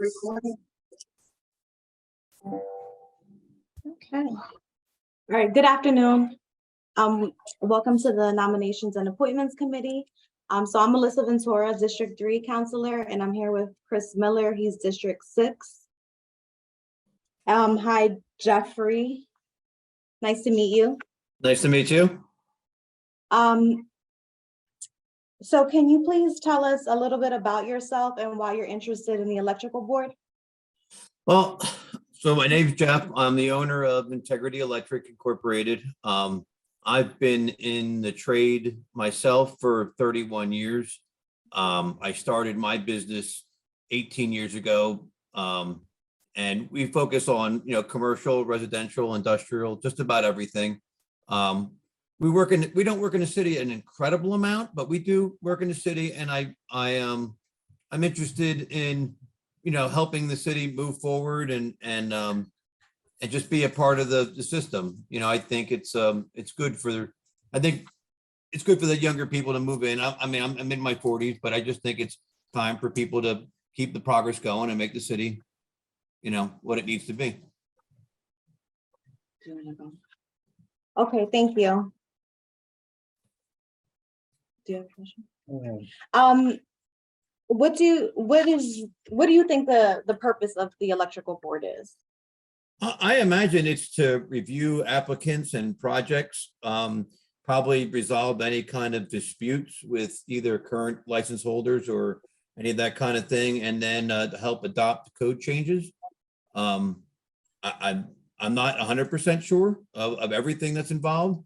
Recording. Okay. All right. Good afternoon. Welcome to the Nominations and Appointments Committee. So I'm Melissa Ventura, District 3 Counselor, and I'm here with Chris Miller. He's District 6. Hi, Jeffrey. Nice to meet you. Nice to meet you. So can you please tell us a little bit about yourself and why you're interested in the electrical board? Well, so my name's Jeff. I'm the owner of Integrity Electric Incorporated. I've been in the trade myself for 31 years. I started my business 18 years ago. And we focus on, commercial, residential, industrial, just about everything. We don't work in the city an incredible amount, but we do work in the city, and I'm interested in, helping the city move forward and just be a part of the system. I think it's good for the younger people to move in. I'm in my 40s, but I just think it's time for people to keep the progress going and make the city, what it needs to be. Okay, thank you. Do you have a question? What do you think the purpose of the electrical board is? I imagine it's to review applicants and projects, probably resolve any kind of disputes with either current license holders or any of that kind of thing, and then to help adopt code changes. I'm not 100% sure of everything that's involved.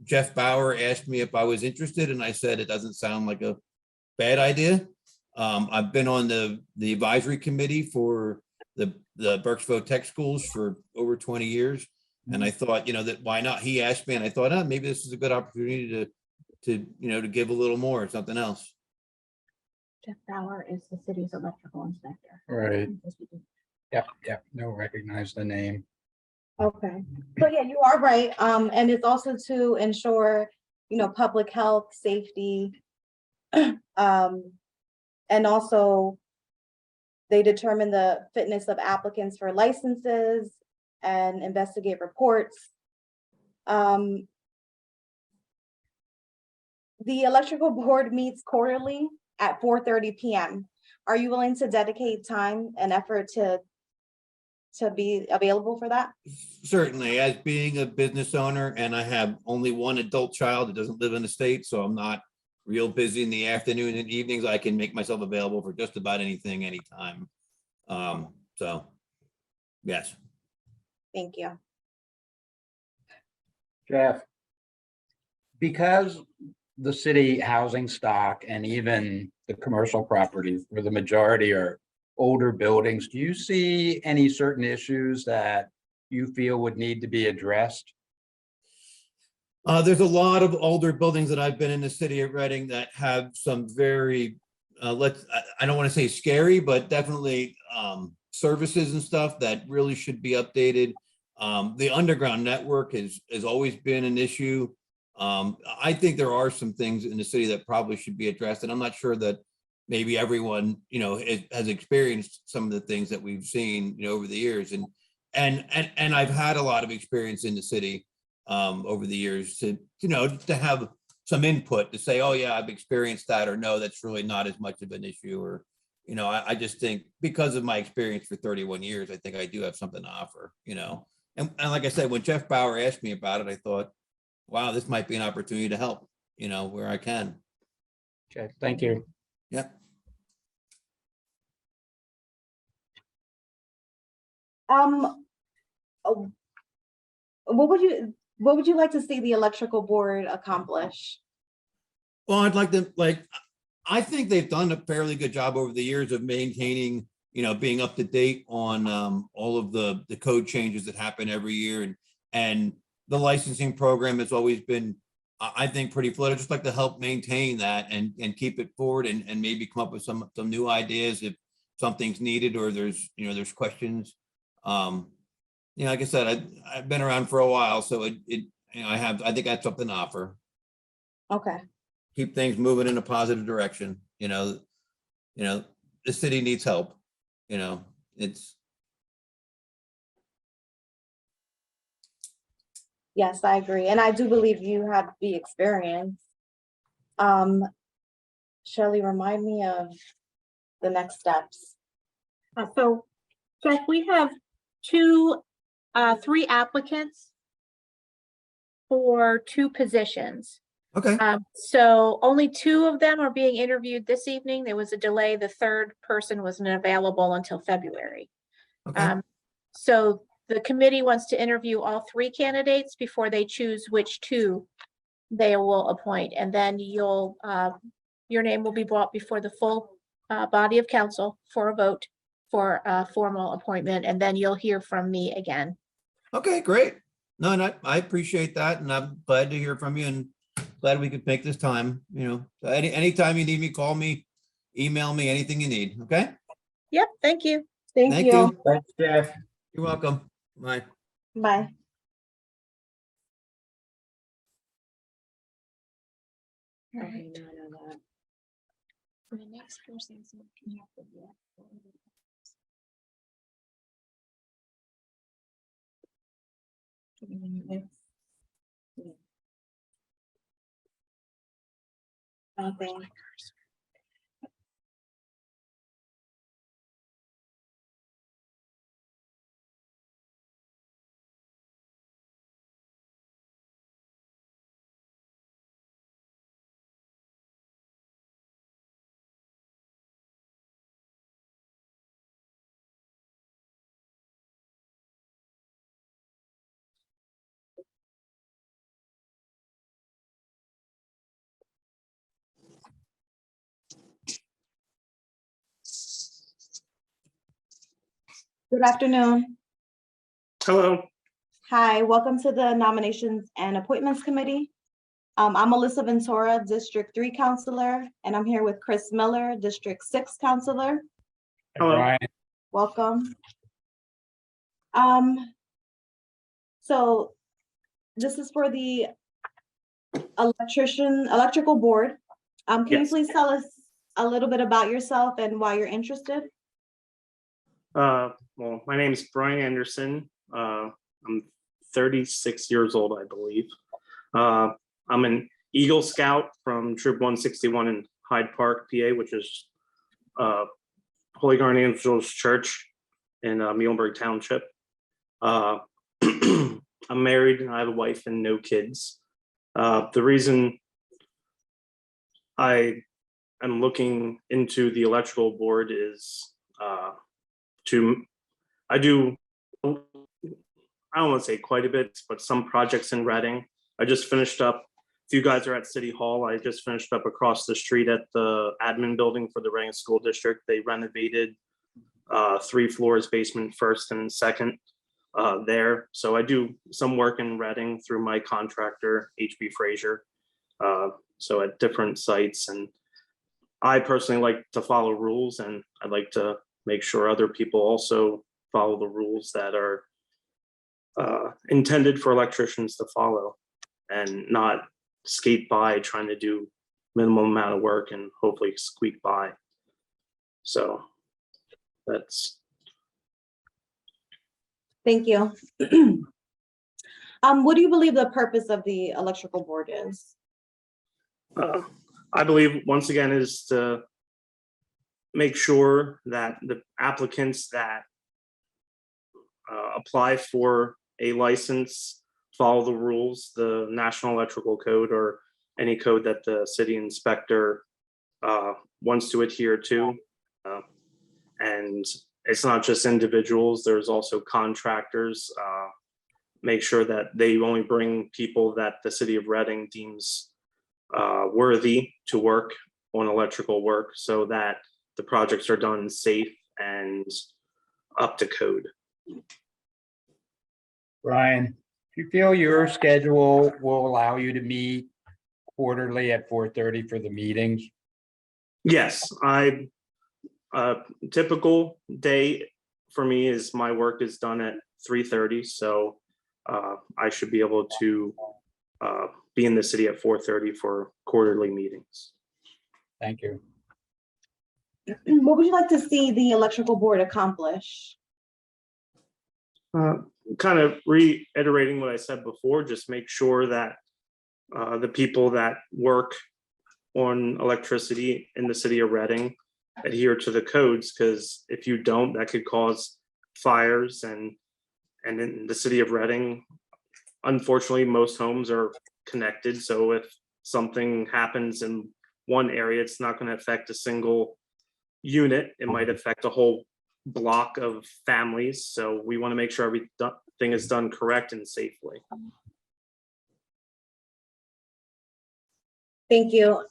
Jeff Bauer asked me if I was interested, and I said it doesn't sound like a bad idea. I've been on the advisory committee for the Berksville Tech Schools for over 20 years, and I thought, that why not? He asked me, and I thought, maybe this is a good opportunity to give a little more or something else. Jeff Bauer is the city's electrical inspector. Right. Yep. No, recognize the name. Okay, so yeah, you are right. And it's also to ensure, public health, safety. And also they determine the fitness of applicants for licenses and investigate reports. The electrical board meets quarterly at 4:30 p.m. Are you willing to dedicate time and effort to be available for that? Certainly, as being a business owner, and I have only one adult child that doesn't live in the state, so I'm not real busy in the afternoon and evenings. I can make myself available for just about anything, anytime. So yes. Thank you. Jeff, because the city housing stock and even the commercial properties, where the majority are older buildings, do you see any certain issues that you feel would need to be addressed? There's a lot of older buildings that I've been in the city of Reading that have some very, I don't want to say scary, but definitely services and stuff that really should be updated. The underground network has always been an issue. I think there are some things in the city that probably should be addressed, and I'm not sure that maybe everyone, has experienced some of the things that we've seen, over the years. And I've had a lot of experience in the city over the years to have some input to say, oh yeah, I've experienced that, or no, that's really not as much of an issue. Or, I just think because of my experience for 31 years, I think I do have something to offer, and like I said, when Jeff Bauer asked me about it, I thought, wow, this might be an opportunity to help, where I can. Okay, thank you. Yeah. What would you like to see the electrical board accomplish? Well, I think they've done a fairly good job over the years of maintaining, being up to date on all of the code changes that happen every year, and the licensing program has always been, I think, pretty fluid. I'd just like to help maintain that and keep it forward, and maybe come up with some new ideas if something's needed or there's questions. Like I said, I've been around for a while, so I think I have something to offer. Okay. Keep things moving in a positive direction. The city needs help. you know, it's, Yes, I agree. And I do believe you have the experience. Shirley, remind me of the next steps. So Jeff, we have three applicants for two positions. okay, So only two of them are being interviewed this evening. There was a delay. The third person wasn't available until February. okay, So the committee wants to interview all three candidates before they choose which two they will appoint. And then your name will be brought before the full body of council for a vote for a formal appointment, and then you'll hear from me again. okay, great. No, and I appreciate that, and I'm glad to hear from you, and glad we could make this time, you know. So anytime you need me, call me, email me, anything you need, okay? Yep, thank you. Thank you. Thanks, Jeff. You're welcome. Bye. Bye. All right. The next person's looking at the- Nothing. Good afternoon. Hello. Hi, welcome to the Nominations and Appointments Committee. I'm Melissa Ventura, District 3 Counselor, and I'm here with Chris Miller, District 6 Counselor. Hello. Brian, Welcome. So this is for the electrical board. Can you Yes. please tell us a little bit about yourself and why you're interested? Well, my name is Brian Anderson. I'm 36 years old, I believe. I'm an Eagle Scout from Troop 161 in Hyde Park, PA, which is Holy Guardian Angels Church in Muhlenberg Township. I'm married and I have a wife and no kids. The reason I am looking into the electrical board is I do, I don't want to say quite a bit, but some projects in Reading. I just finished up, if you guys are at City Hall, I just finished up across the street at the admin building for the Reading School District. They renovated 3 floors, basement first and second there. So I do some work in Reading through my contractor, HB Fraser. So at different sites, and I personally like to follow rules, and I'd like to make sure other people also follow the rules that are intended for electricians to follow, and not skate by trying to do minimum amount of work and hopefully squeak by. So that's. Thank you. What do you believe the purpose of the electrical board is? I believe, once again, is to make sure that the applicants that apply for a license follow the rules, the National Electrical Code, or any code that the city inspector wants to adhere to. And it's not just individuals, there's also contractors. Make sure that they only bring people that the city of Reading deems worthy to work on electrical work, so that the projects are done safe and up to code. Brian, do you feel your schedule will allow you to meet quarterly at 4:30 for the meetings? Yes, typical day for me is my work is done at 3:30, so I should be able to be in the city at 4:30 for quarterly meetings. Thank you. What would you like to see the electrical board accomplish? Kind of reiterating what I said before, just make sure that the people that work on electricity in the city of Reading adhere to the codes, because if you don't, that could cause fires. And in the city of Reading, unfortunately, most homes are connected. So if something happens in one area, it's not going to affect a single unit. It might affect a whole block of families. So we want to make sure everything is done correct and safely. Thank you.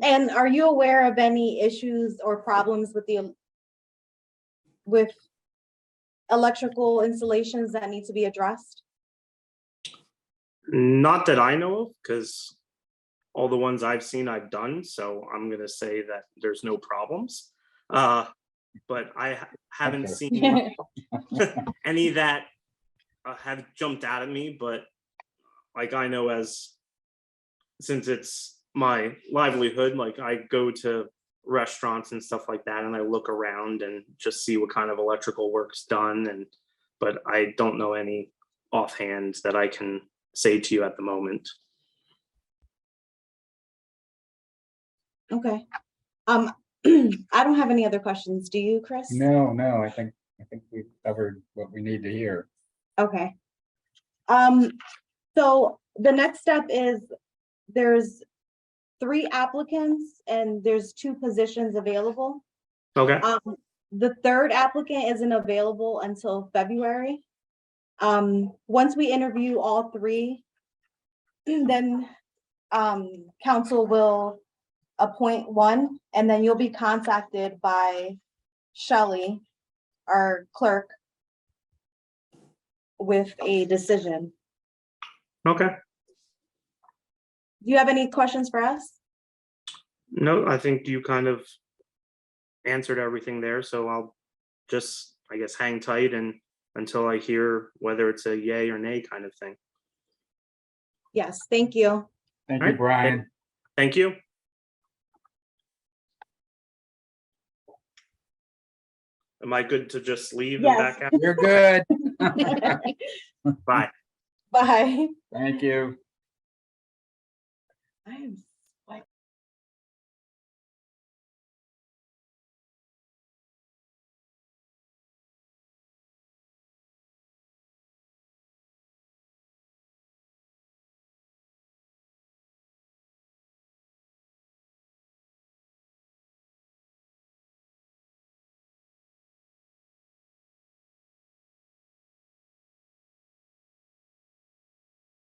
And are you aware of any issues or problems with electrical installations that need to be addressed? Not that I know of, because all the ones I've seen, I've done. So I'm going to say that there's no problems. But I haven't Okay. seen any that have jumped out at me. But like I know, since it's my livelihood, like I go to restaurants and stuff like that, and I look around and just see what kind of electrical work's done. But I don't know any offhand that I can say to you at the moment. Okay. I don't have any other questions. Do you, Chris? No, I think we've covered what we need to hear. Okay. So the next step is there's 3 applicants and there's 2 positions available. Okay. The 3rd applicant isn't available until February. Once we interview all 3, then council will appoint one, and then you'll be contacted by Shelley, our clerk, with a decision. Okay. Do you have any questions for us? No, I think you kind of answered everything there. So I'll just, I guess, hang tight until I hear whether it's a yay or nay kind of thing. Yes, thank you. Thank All you, right. Brian. Thank you. Am I good to just leave and Yes. back out? You're good. Bye. Bye. Thank you. I am